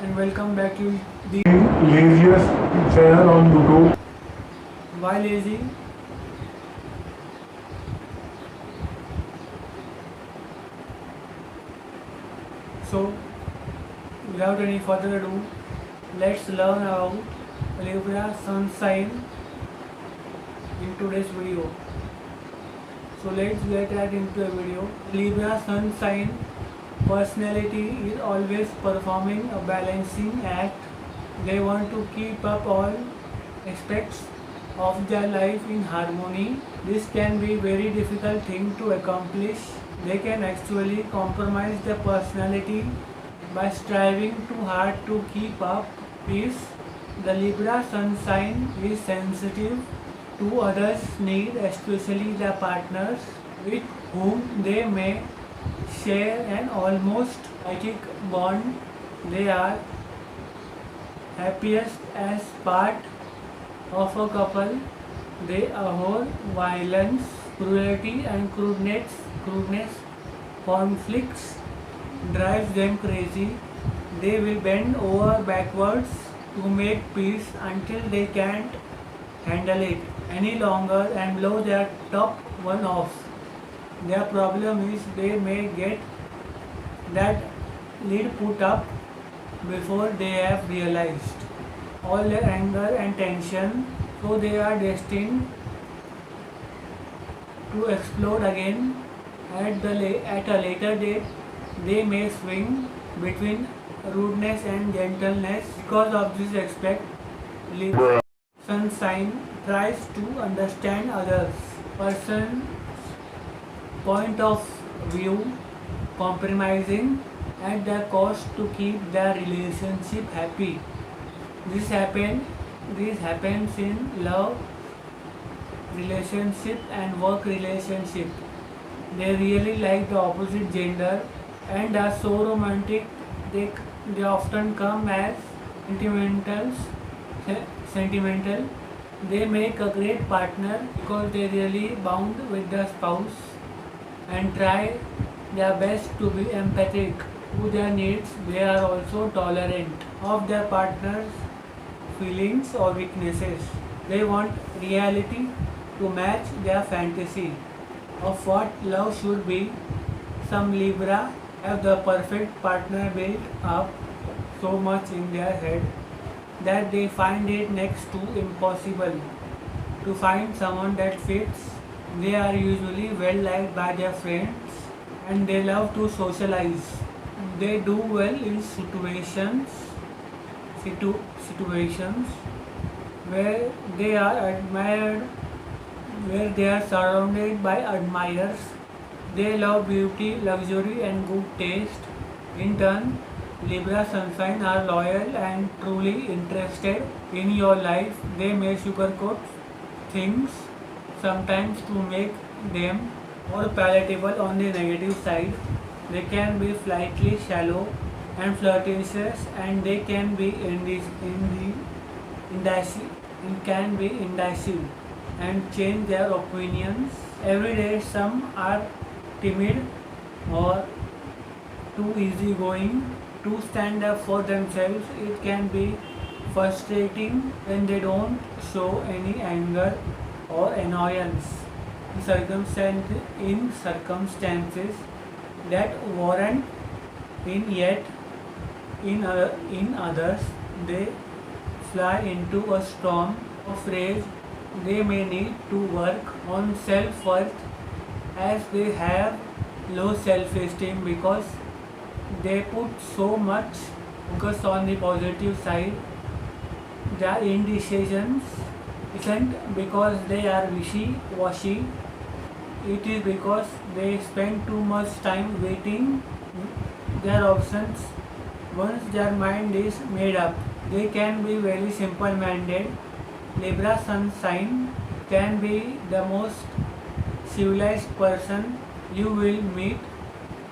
and welcome back to the laziest channel on YouTube. Why Lazy. So, without any further ado, let's learn about Libra sun sign in today's video. So let's get right into a video. Libra sun sign personality is always performing a balancing act. They want to keep up all aspects of their life in harmony. This can be very difficult thing to accomplish. They can actually compromise their personality by striving too hard to keep up peace. The Libra sun sign is sensitive to others' need, especially their partners with whom they may share an almost psychic bond. They are happiest as part of a couple. They abhor violence, cruelty, and crudeness. Conflicts drives them crazy. They will bend over backwards to make peace until they can't handle it any longer and blow their top one off. Their problem is they may get that lid put up before they have realized all their anger and tension, so they are destined to explode again at a later date. They may swing between rudeness and gentleness. Because of this aspect, Libra sun sign tries to understand others' person's point of view, compromising at the cost to keep their relationship happy. This happens in love relationship and work relationship. They really like the opposite gender and are so romantic. They often come as sentimental. They make a great partner because they really bound with the spouse and try their best to be empathic to their needs. They are also tolerant of their partner's feelings or weaknesses. They want reality to match their fantasy of what love should be. Some Libra have the perfect partner built up so much in their head that they find it next to impossible to find someone that fits. They are usually well liked by their friends and they love to socialize. They do well in situations where they are admired, where they are surrounded by admirers. They love beauty, luxury, and good taste. In turn, Libra sunshine are loyal and truly interested in your life. They may sugarcoat things sometimes to make them more palatable on the negative side. They can be slightly shallow and flirtatious, and they can be indecisive and change their opinions every day. Some are timid or too easygoing to stand up for themselves. It can be frustrating when they don't show any anger or annoyance in circumstances that warrant in yet in others they fly into a storm of rage. They may need to work on self-worth as they have low self-esteem because they put so much focus on the positive side. Their indecisions isn't because they are wishy-washy. It is because they spend too much time waiting their options. Once their mind is made up, they can be very simple-minded. Libra sun sign can be the most civilized person you will meet.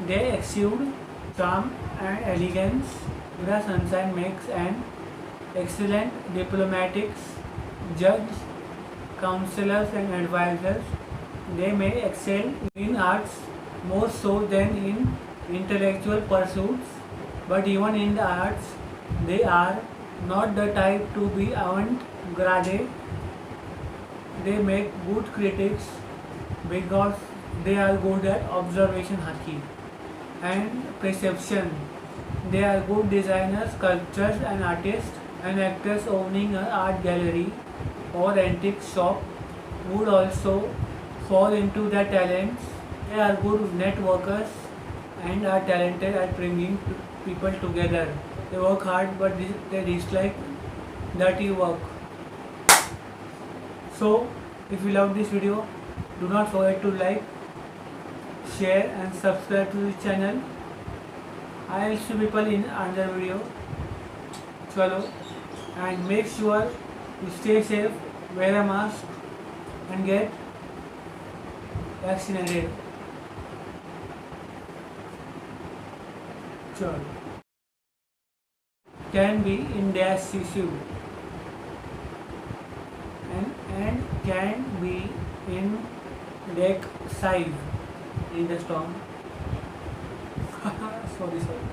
They exude charm and elegance. Libra sun sign makes an excellent diplomatics, judge, counselors and advisors. They may excel in arts more so than in intellectual pursuits, but even in the arts They are not the type to be avant-garde. They make good critics because they are good at observation haki and perception. They are good designers, sculptors and artists, and actors owning an art gallery or antique shop would also fall into their talents. They are good networkers and are talented at bringing people together. They work hard but they dislike dirty work. So, if you love this video, do not forget to like, share and subscribe to the channel. I will see people in another video. Chalo, and make sure you stay safe, wear a mask and get vaccinated. Chalo. Can be in dash CCU and can be in deck size in the storm. Sorry.